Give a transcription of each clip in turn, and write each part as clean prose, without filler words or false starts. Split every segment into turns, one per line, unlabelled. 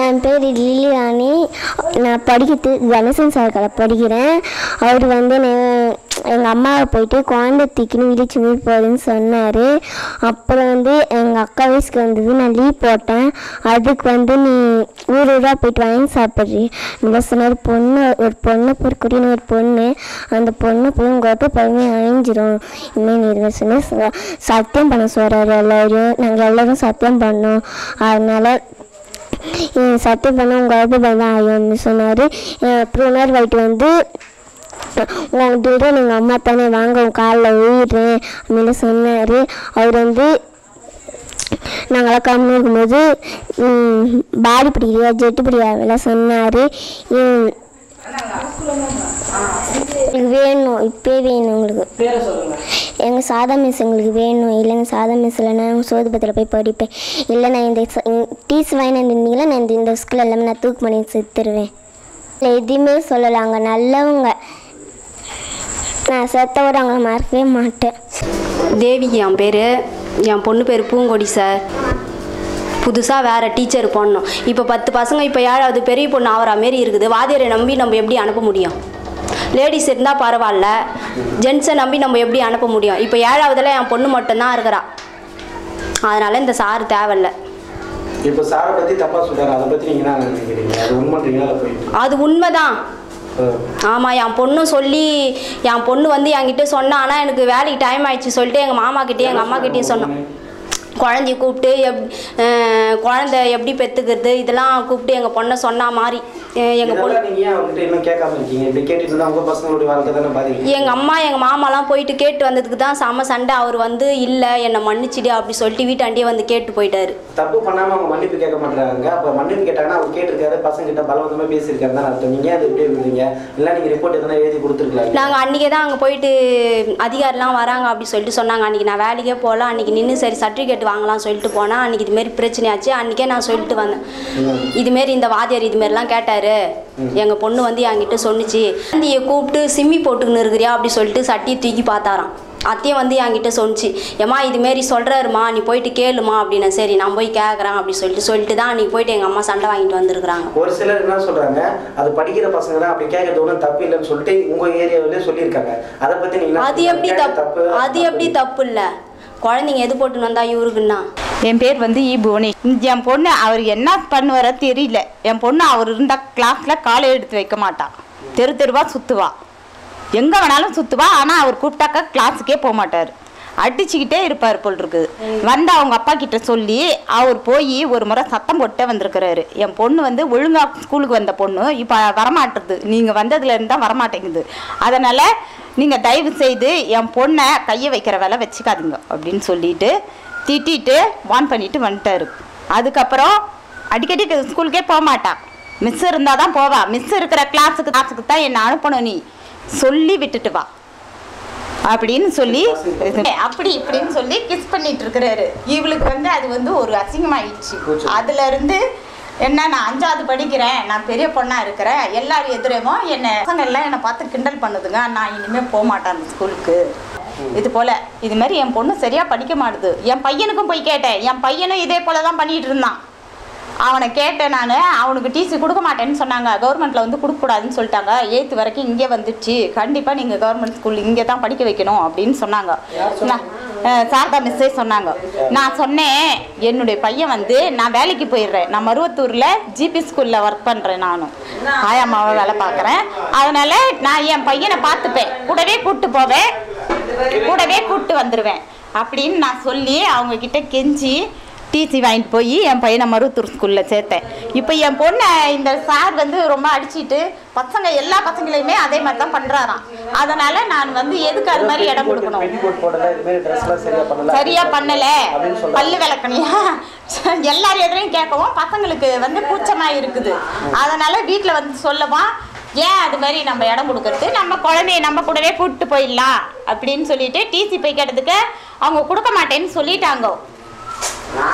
என் பேர் லிலிராணி. நான் படிக்கிறது கணேசன் சார் கடை படிக்கிறேன். அவர் வந்து எங்கள் அம்மாவை போயிட்டு குழந்தை தூக்கின்னு இடிச்சு மீட் போகுதுன்னு சொன்னார். அப்புறம் வந்து எங்கள் அக்கா வயசுக்கு வந்தது, நான் லீவ் போட்டேன். அதுக்கு வந்து நீ ஊராக போயிட்டு வாங்கி சாப்பிட்றி நல்லா சொன்னார். ஒரு பொண்ணை பொறுக்குடின்னு ஒரு பொண்ணு, அந்த பொண்ணை போய் உங்கள்கிட்ட பழமே அழிஞ்சிரும். இனிமேல் நீ இதை சொன்ன சத்தியம் பண்ண சொல்கிறாரு எல்லோரும். நாங்கள் எல்லோரும் சத்தியம் பண்ணோம். அதனால் சத்தியம் பண்ண உங்கள் பயந்து ஆகும்னு சொன்னார். அப்புறம் உணர் வாயிட்டு வந்து உங்கள் தூரம் எங்கள் அம்மா தானே வாங்க உன் காலில் விழுறேன் அப்படின்னு சொன்னார். அவர் வந்து நாங்களாம் கம்மி இருக்கும்போது பாடி பிடிக்கிறியா ஜெட்டு பிடிக்கிறியா அதெல்லாம் சொன்னார். எங்களுக்கு வேணும், இப்போ வேணும் உங்களுக்கு. எங்கள் சாதா மிஸ் எங்களுக்கு வேணும். இல்லைங்க சாதா மிஸ் இல்லைன்னா சோது பத்தியில் போய் படிப்பேன். இல்லை நான் இந்த டீஸ் வாங்கி இருந்தீங்களா, நான் இந்த ஸ்கூல் எல்லாமே நான் தூக்கு பண்ணி செத்துருவேன். இல்லை எதுவுமே சொல்லலாங்க, நல்லவங்க. நான் செத்தவோட அவங்கள மறக்கவே மாட்டேன்.
தேவிக்கு என் பேர், என் பொண்ணு பேர் பூங்கொடி சார். புதுசாக வேறு டீச்சர் போடணும். இப்போ 10 பசங்க இப்போ 7வது பெரிய பொண்ணு ஆகிற மாரி இருக்குது. வாத்தியரை நம்பி நம்ம எப்படி அனுப்ப முடியும்? லேடிஸ் இருந்தால் பரவாயில்ல, ஜென்ஸை நம்பி நம்ம எப்படி அனுப்ப முடியும்? இப்போ 7வதுல என் பொண்ணு மட்டும்தான் இருக்கிறா. அதனால் இந்த சார் தேவையில்லை.
இப்போ சாரை பற்றி தப்பாக சொல்கிறாரு, அதை பற்றி நீங்கள் என்ன நினைக்கிறீங்க? அது உண்மைன்றீங்களா?
அது உண்மைதான். ஆமாம், என் பொண்ணு சொல்லி என் பொண்ணு வந்து என்கிட்ட சொன்னா. ஆனால் எனக்கு வேலைக்கு டைம் ஆயிடுச்சு சொல்லிட்டு எங்கள் மாமாக்கிட்டேயும் எங்கள் அம்மாக்கிட்டேயும் சொன்னோம். குழந்தைய கூப்பிட்டு குழந்தை எப்படி பெற்றுக்கிறது இதெல்லாம் கூப்பிட்டு எங்கள் பொண்ணை சொன்னா மாதிரி எங்கள் பொண்ணு. எங்கள் அம்மா எங்கள் மாமாலாம் போயிட்டு கேட்டு வந்ததுக்கு தான் செம சண்டை. அவர் வந்து இல்லை என்னை மன்னிச்சிடு அப்படி சொல்லிட்டு வீட்டாண்டியே வந்து கேட்டு போயிட்டாரு.
தப்பு பண்ணாமல் அவங்க மன்னிப்பு கேட்க மாட்டாங்க. அப்போ மன்னிப்பு கேட்டாங்கன்னா அவர் கேட்டிருக்காரு, பசங்க கிட்ட பலவந்தமாக பேசியிருக்காரு தான் அர்த்தம். நீங்கள் அது எப்படி விடுறீங்க? இல்லை நீங்கள் ரிப்போர்ட் எதனா எழுதி கொடுத்துருக்கலாம்.
நாங்கள் அன்றைக்கே தான் அங்கே போயிட்டு அதிகாரிலாம் வராங்க அப்படி சொல்லிட்டு சொன்னாங்க. அன்றைக்கி நான் வேலைக்கே போகலாம். அன்றைக்கி நின்று சரி சர்டிஃபிகேட் வாங்கலாம் சொல்லிட்டு போனால் அன்றைக்கி இதுமாரி பிரச்சனையாச்சு. அன்றைக்கே நான் சொல்லிட்டு வந்தேன், இதுமாரி இந்த வாத்தியார் இதுமாரிலாம் கேட்டார். எங்கள் பொண்ணு வந்து என்கிட்ட சொன்னிச்சு, குழந்தைய கூப்பிட்டு சிம்மி போட்டுக்கின்னு இருக்கிறியா அப்படி சொல்லிட்டு சட்டியை தூக்கி பார்த்தாராம். அத்தையும் வந்து என்கிட்ட சொன்னிச்சு, ஏம்மா இதுமாரி சொல்கிறாருமா நீ போயிட்டு கேளுமா அப்படின்னு. சரி நான் போய் கேட்குறேன் அப்படி சொல்லிட்டு தான் அன்றைக்கி போயிட்டு எங்கள் அம்மா சண்டை வாங்கிட்டு வந்துருக்குறாங்க.
ஒரு சிலர் என்ன சொல்கிறாங்க, அது படிக்கிற பசங்க தான் அப்படி கேட்கறது ஒன்றும் தப்பு இல்லைன்னு சொல்லிட்டு உங்கள் ஏரியாவிலே சொல்லியிருக்காங்க. அதை பற்றி நீங்கள்
அது எப்படி தப்பு? அது எப்படி தப்பு இல்லை? குழந்தைங்க எது போட்டுன்னு வந்தா இவருக்குன்னா?
என் பேர் வந்து புவனி. என் பொண்ணு அவர் என்ன பண்ணுவார தெரியல. என் பொண்ணு அவர் இருந்தால் கிளாஸில் காலை எடுத்து வைக்க மாட்டான். தெருவா சுற்றுவா, எங்கே வேணாலும் சுற்றுவா. ஆனால் அவர் கூப்பிட்டாக்கா கிளாஸுக்கே போக மாட்டார், அடிச்சுக்கிட்டே இருப்பார் போல் இருக்குது. வந்து அவங்க அப்பா கிட்ட சொல்லி அவர் போய் ஒரு முறை சத்தம் போட்டே வந்திருக்கிறாரு. என் பொண்ணு வந்து ஒழுங்காக ஸ்கூலுக்கு வந்த பொண்ணு இப்போ வரமாட்டுறது, நீங்கள் வந்ததுலேருந்து தான் வரமாட்டேங்குது. அதனால் நீங்கள் தயவு செய்து என் பொண்ணை கையை வைக்கிற வேலை வச்சுக்காதீங்க அப்படின்னு சொல்லிட்டு திட்டிட்டு வான் பண்ணிட்டு வந்துட்டாரு. அதுக்கப்புறம் அடிக்கடி ஸ்கூலுக்கே போக மாட்டான். மிஸ் இருந்தால் தான் போவா. மிஸ் இருக்கிற கிளாஸுக்கு தான் என்னை அனுப்பணும், நீ சொல்லி விட்டுட்டு வா அப்படின்னு சொல்லி அப்படி இப்படின்னு சொல்லி கிஸ் பண்ணிட்டு இருக்கிறாரு. இவளுக்கு வந்து அது வந்து ஒரு அசிங்கமாயிடுச்சு. அதுல இருந்து என்ன, நான் 5வது படிக்கிறேன், நான் பெரிய பொண்ணாக இருக்கிறேன், எல்லாரும் எதிரேமோ என்னை பசங்க எல்லாம் என்னை பார்த்து கிண்டல் பண்ணுதுங்க, நான் இனிமேல் போக மாட்டேன் அந்த ஸ்கூலுக்கு. இது போல் இது மாதிரி என் பொண்ணு சரியாக படிக்க மாட்டுது. என் பையனுக்கும் போய் கேட்டேன், என் பையனும் இதே போல தான் பண்ணிகிட்டு இருந்தான். அவனை கேட்டேன் நான், அவனுக்கு டிசி கொடுக்க மாட்டேன்னு சொன்னாங்க. கவர்மெண்ட்டில் வந்து கொடுக்கக்கூடாதுன்னு சொல்லிட்டாங்க. 8th வரைக்கும் இங்கே வந்துடுச்சு, கண்டிப்பாக நீங்கள் கவர்மெண்ட் ஸ்கூல் இங்கே தான் படிக்க வைக்கணும் அப்படின்னு சொன்னாங்க. சாரதா மிஸ்ஸே சொன்னாங்க. நான் சொன்னேன், என்னுடைய பையன் வந்து நான் வேலைக்கு போயிடுறேன், நான் மருவத்தூரில் ஜிபி ஸ்கூலில் ஒர்க் பண்ணுறேன், நானும் ஆயாமாவை வேலை பார்க்குறேன். அதனால் நான் என் பையனை பார்த்துப்பேன், கூடவே கூப்பிட்டு போவேன், கூடவே கூப்பிட்டு வந்துடுவேன் அப்படின்னு நான் சொல்லி அவங்கக்கிட்ட கெஞ்சி டிசி வாங்கிட்டு போய் என் பையனை மருவத்தூர் ஸ்கூலில் சேர்த்தேன். இப்போ என் பொண்ணை இந்த சார் வந்து ரொம்ப அடிச்சுட்டு பசங்க எல்லா பசங்களையுமே அதே மாதிரி தான் பண்ணுறாராம். அதனால் நான் வந்து எதுக்கு அது மாதிரி இடம் கொடுக்கணும்? சரியாக பண்ணலை, பல்லு விளக்கணியா எல்லாரும் எதுலையும் கேட்கவும் பசங்களுக்கு வந்து கூச்சமாக இருக்குது. அதனால் வீட்டில் வந்து சொல்லவா, ஏன் அது மாதிரி நம்ம இடம் கொடுக்கறது, நம்ம குழந்தைய நம்ம கூடவே கூப்பிட்டு போயிடலாம் அப்படின்னு சொல்லிட்டு டிசி போய் கேட்டதுக்கு அவங்க கொடுக்க மாட்டேன்னு சொல்லிட்டாங்க.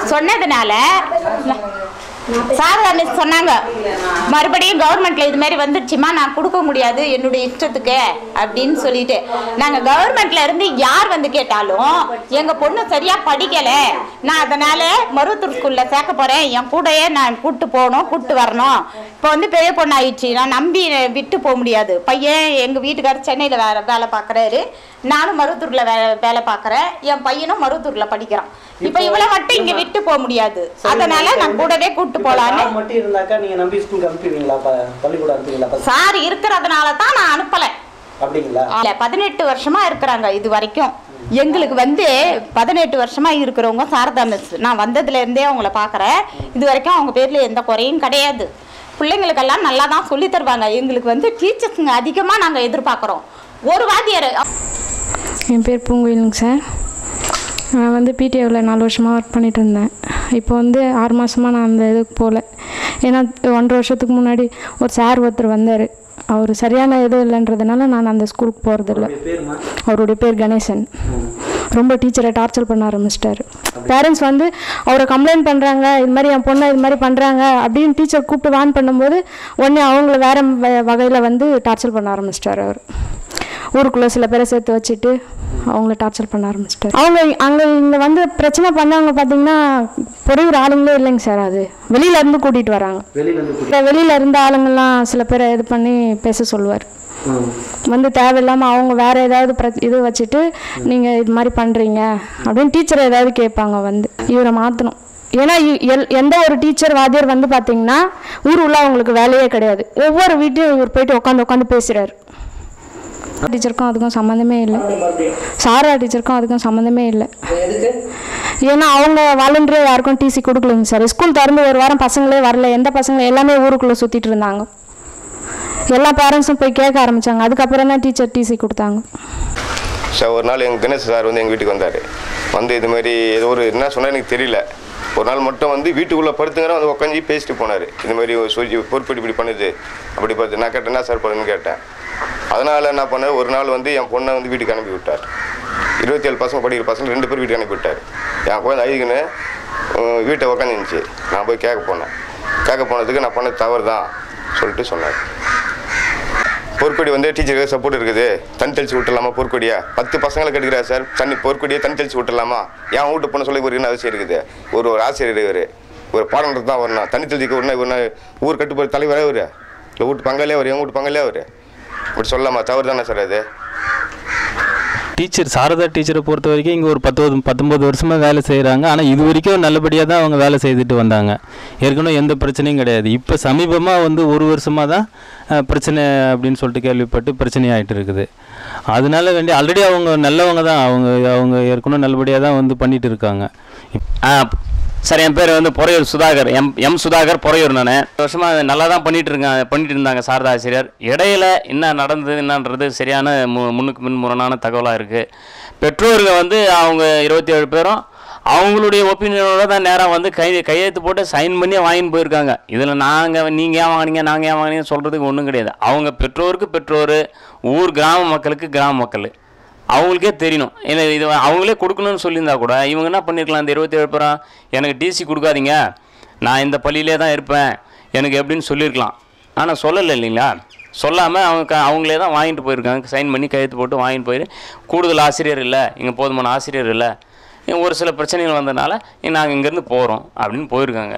சொன்னதுனால சார் அன்னைக்கு சொன்னாங்க மறுபடியும் கவர்மெண்ட்ல இது மாதிரி வந்துடுச்சுமா நான் கொடுக்க முடியாது என்னுடைய இஷ்டத்துக்கு அப்படின்னு சொல்லிட்டு நாங்கள் கவர்மெண்ட்ல இருந்து யார் வந்து கேட்டாலும் எங்கள் பொண்ணு சரியா படிக்கல நான் அதனால மருவத்தூர் ஸ்கூல்ல சேர்க்க போறேன் என் கூடயே நான் கூப்பிட்டு போகணும் கூப்பிட்டு வரணும் இப்போ வந்து பெரிய பொண்ணு ஆயிடுச்சு நான் நம்பி விட்டு போக முடியாது பையன் எங்கள் வீட்டுக்காரர் சென்னையில் வேலை பார்க்குறாரு நானும் மருவத்தூர்ல வேலை பார்க்குறேன் என் பையனும் மருவத்தூர்ல படிக்கிறான் இப்போ இவளை மட்டும் இங்கே விட்டு போக முடியாது அதனால நான் கூடவே கூப்பிட்டு போலான்னு
மட்டும் இருந்தாக்கா நீங்க நம்பி ஸ்கூலுக்கு அனுப்பிடுவீங்களா பள்ளிக்கூடம் அனுப்புவீங்களா
சார் இருக்கிறதுனால தான் நான் அனுப்பலை
அப்படிங்களா
18 வருஷமா இருக்கிறாங்க இது வரைக்கும் எங்களுக்கு வந்து 18 வருஷமா இருக்கிறவங்க சாரதா மிஸ் நான் வந்ததுல இருந்தே அவங்கள பார்க்குறேன் இது வரைக்கும் அவங்க பேர்ல எந்த குறையும் கிடையாது பிள்ளைங்களுக்கெல்லாம் நல்லா தான் சொல்லி தருவாங்க எங்களுக்கு வந்து டீச்சர்ஸுங்க அதிகமாக நாங்கள் எதிர்பார்க்குறோம் ஒரு வாத்தியார்
என் பேர் பூங்குயிலுங்க சார் நான் வந்து பிடிஏவில் 4 வருஷமாக ஒர்க் பண்ணிகிட்டு இருந்தேன் இப்போ வந்து 6 மாதமாக நான் அந்த இதுக்கு போகல ஏன்னா 1.5 வருஷத்துக்கு முன்னாடி ஒரு சார் ஒருத்தர் வந்தார் அவர் சரியான இது இல்லைன்றதுனால நான் அந்த ஸ்கூலுக்கு போகிறதில்ல அவருடைய பேர் கணேசன் ரொம்ப டீச்சரை டார்ச்சர் பண்ண ஆரம்பிச்சிட்டாரு பேரண்ட்ஸ் வந்து அவரை கம்ப்ளைண்ட் பண்ணுறாங்க இது மாதிரி என் பொண்ணை இது மாதிரி பண்ணுறாங்க அப்படின்னு டீச்சர் கூப்பிட்டு வான் பண்ணும்போது உடனே அவங்கள வேறு வகையில் வந்து டார்ச்சர் பண்ண ஆரம்பிச்சிட்டாரு அவர் ஊருக்குள்ளே சில பேரை சேர்த்து வச்சுட்டு அவங்கள டார்ச்சர் பண்ண ஆரம்பிச்சிட்டாரு அங்கே இங்கே வந்து பிரச்சனை பண்ணவங்க பார்த்தீங்கன்னா பொறியூர் ஆளுங்களே இல்லைங்க சார் அது வெளியிலேருந்து கூட்டிகிட்டு வராங்க வெளியில் இருந்த ஆளுங்கள்லாம் சில பேரை இது பண்ணி பேச சொல்லுவார் வந்து தேவையில்லாமல் அவங்க வேறு ஏதாவது இது வச்சுட்டு நீங்கள் இது மாதிரி பண்ணுறீங்க அப்படின்னு டீச்சரை ஏதாவது கேட்பாங்க வந்து இவரை மாற்றணும் ஏன்னா எந்த ஒரு டீச்சர் வாத்தியார் வந்து பார்த்தீங்கன்னா ஊர் உள்ள அவங்களுக்கு வேலையே கிடையாது ஒவ்வொரு வீட்டையும் இவர் போயிட்டு உட்காந்து பேசுகிறாரு டீச்சருக்கும் அதுக்கும் சம்மந்தமே இல்லை சாரா டீச்சருக்கும் அதுக்கும் சம்மந்தமே இல்லை ஏன்னா அவங்க வாலண்டியர் யாருக்கும் டிசி கொடுக்கலைங்க சார் ஸ்கூல் திறந்து ஒரு வாரம் பசங்களே வரல எந்த பசங்க எல்லாமே ஊருக்குள்ளே சுற்றிட்டு இருந்தாங்க எல்லா பேரண்ட்ஸும் போய் கேட்க ஆரம்பித்தாங்க அதுக்கப்புறம் தான் டீச்சர் டிசி கொடுத்தாங்க
சார் ஒரு நாள் எங்கள் கணேஷ் சார் வந்து எங்கள் வீட்டுக்கு வந்தார் வந்து இது மாதிரி ஏதோ ஒரு என்ன சொன்னால் எனக்கு தெரியல ஒரு நாள் மட்டும் வந்து வீட்டுக்குள்ளே படுத்துங்கிற வந்து உட்காந்து பேசிட்டு போனார் இந்த மாதிரி சொல்லி பொறுப்படி இப்படி பண்ணுது அப்படி பார்த்து நான் கேட்டேன் என்ன சார் பண்ணுன்னு கேட்டேன் அதனால் என்ன பண்ணார் ஒரு நாள் வந்து என் பொண்ணை வந்து வீட்டுக்கு அனுப்பி விட்டார் 27 பசங்க படிக்கிற பசங்க 2 பேர் வீட்டுக்கு அனுப்பி விட்டார் என் குழந்தை அழுகுன்னு வீட்டை உட்காந்துருந்துச்சு நான் போய் கேட்க போனதுக்கு நான் பண்ணது தவறு தான் சொல்லிட்டு சொன்னார் பொற்கொடி வந்து டீச்சருக்கு சப்போர்ட் இருக்குது தண்ணி தெளிச்சு விட்டுலாமா பொற்கொடியா 10 பசங்களை கெடுக்கிறா சார் பொற்கொடியை தண்ணி தெளிச்சு விட்டுலாமா என் வீட்டு பொண்ணு சொல்லி ஒரு அவசியம் இருக்குது ஒரு ஆசிரியர் இவர் ஒரு பாடம் தான் வரணும் தண்ணி தெளிக்க ஒரு ஊர் கட்டுப்பாடு தலைவரே அவர் இல்லை வீட்டு பங்காளியே அவர் என் வீட்டு பங்காளியே அவர் இப்படி சொல்லலாமா தவறு தானே சார் அது
டீச்சர் சாரதா டீச்சரை பொறுத்த வரைக்கும் இங்கே ஒரு 19 வருஷமாக வேலை செய்கிறாங்க ஆனால் இது வரைக்கும் நல்லபடியாக தான் அவங்க வேலை செய்துட்டு வந்தாங்க ஏற்கனவே எந்த பிரச்சனையும் கிடையாது இப்போ சமீபமாக வந்து 1 வருஷமாக தான் பிரச்சனை அப்படின்னு சொல்லிட்டு கேள்விப்பட்டு பிரச்சனையாகிட்டு இருக்குது அதனால வேண்டி ஆல்ரெடி அவங்க நல்லவங்க தான் அவங்க ஏற்கனவே நல்லபடியாக தான் வந்து பண்ணிகிட்டு இருக்காங்க
சார் என் பேர் வந்து பொறையூர் சுதாகர் எம் சுதாகர் பொறையூர் நான் வருஷமாக நல்லா தான் பண்ணிட்டு இருந்தாங்க சாரதா ஆசிரியர் இடையில என்ன நடந்தது என்னன்றது சரியான முன்னுக்கு பின் முரணான தகவலாக இருக்குது பெற்றோர்கள் வந்து அவங்க 27 பேரும் அவங்களுடைய ஒப்பீனியனோட தான் நேராக வந்து கையெழுத்து போட்டு சைன் பண்ணி வாங்கின்னு போயிருக்காங்க இதில் நீங்கள் ஏன் வாங்கினீங்க நாங்கள் ஏன் வாங்கினீங்கன்னு சொல்கிறதுக்கு ஒன்றும் கிடையாது அவங்க பெற்றோருக்கு பெற்றோர் ஊர் கிராம மக்களுக்கு கிராம மக்கள் அவங்களுக்கே தெரியணும் ஏன்னா இது அவங்களே கொடுக்கணும்னு சொல்லியிருந்தா கூட இவங்க என்ன பண்ணியிருக்கலாம் இந்த 27 பேரும் எனக்கு டிசி கொடுக்காதீங்க நான் இந்த பள்ளியிலே தான் இருப்பேன் எனக்கு எப்படின்னு சொல்லியிருக்கலாம் ஆனால் சொல்லலை இல்லைங்களா சொல்லாமல் அவங்களே தான் வாங்கிட்டு போயிருக்காங்க சைன் பண்ணி கையெழுத்து போட்டு வாங்கிட்டு போயிரு கூடுதல் ஆசிரியர் இல்லை இங்கே போதுமான ஆசிரியர் இல்லை ஒரு சில பிரச்சனைகள் வந்ததுனால நாங்கள் இங்கேருந்து போகிறோம் அப்படின்னு போயிருக்காங்க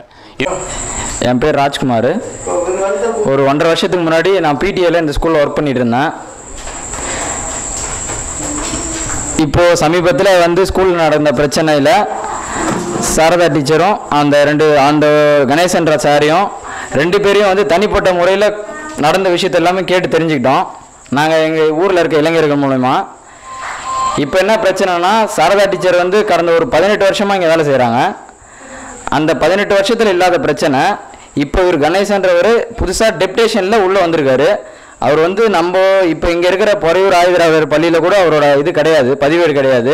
என் பேர் ராஜ்குமார் ஒரு 1.5 வருஷத்துக்கு முன்னாடி நான் பிடிஏல இந்த ஸ்கூலில் ஒர்க் பண்ணிட்டு இருந்தேன் இப்போது சமீபத்தில் வந்து ஸ்கூலில் நடந்த பிரச்சனையில் சாரதா டீச்சரும் அந்த கணேசன்ற சாரையும் 2 பேரையும் வந்து தனிப்பட்ட முறையில் நடந்த விஷயத்த எல்லாமே கேட்டு தெரிஞ்சுக்கிட்டோம் நாங்கள் எங்கள் ஊரில் இருக்க இளைஞர்கள் மூலமா இப்போ என்ன பிரச்சனைனா சாரதா டீச்சர் வந்து கடந்த ஒரு 18 வருஷமாக இங்கே வேலை செய்கிறாங்க அந்த 18 வருஷத்தில் இல்லாத பிரச்சனை இப்போ இவர் கணேசன்றவர் புதுசாக டெப்டேஷனில் உள்ளே வந்திருக்காரு அவர் வந்து நம்ம இப்போ இங்கே இருக்கிற பொறையூர் ஆயுதராவர் பள்ளியில் கூட அவரோட இது கிடையாது பதிவேடு கிடையாது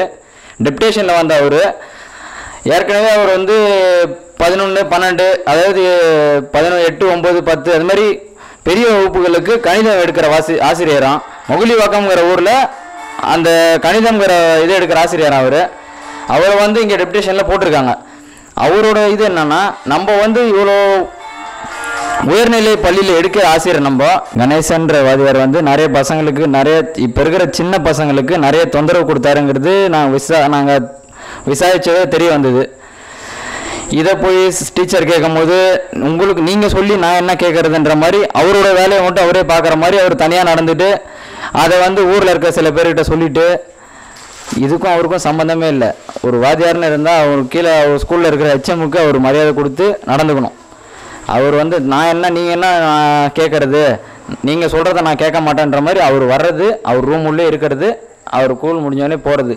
டெப்டேஷனில் வந்த அவர் ஏற்கனவே அவர் வந்து 11, 12 அதாவது 18, 9, 10 அது மாதிரி பெரிய வகுப்புகளுக்கு கணிதம் எடுக்கிற ஆசிரியராம் மொகுலிவாக்கம்ங்கிற ஊரில் அந்த கணிதம்ங்கிற இது எடுக்கிற ஆசிரியராக அவரை வந்து இங்கே டெப்டேஷனில் போட்டிருக்காங்க அவரோட இது என்னன்னா, நம்ம வந்து இவ்வளோ உயர்நிலை பள்ளியில் எடுக்கிற ஆசிரியர் நம்ம கணேசன்ற வாதியார் வந்து நிறைய பசங்களுக்கு இப்போ இருக்கிற சின்ன பசங்களுக்கு நிறைய தொந்தரவு கொடுத்தாருங்கிறது நாங்கள் விசாரிச்சதே தெரிய வந்தது. இதை போய் டீச்சர் கேட்கும்போது நீங்கள் சொல்லி நான் என்ன கேட்குறதுன்ற மாதிரி அவரோட வேலையை மட்டும் அவரே பார்க்குற மாதிரி அவர் தனியாக நடந்துட்டு அதை வந்து ஊரில் இருக்க சில பேர்கிட்ட சொல்லிவிட்டு, இதுக்கும் அவருக்கும் சம்மந்தமே இல்லை. ஒரு வாத்தியார்னு இருந்தால் அவர் கீழே அவர் ஸ்கூலில் இருக்கிற HMக்கு அவர் மரியாதை கொடுத்து நடந்துக்கணும். அவர் வந்து நான் என்ன நீங்கள் என்ன கேட்குறது, நீங்கள் சொல்கிறத நான் கேட்க மாட்டேன்ற மாதிரி அவர் வர்றது, அவர் ரூம் உள்ளே இருக்கிறது, அவர் ஸ்கூல் முடிஞ்சோடனே போகிறது.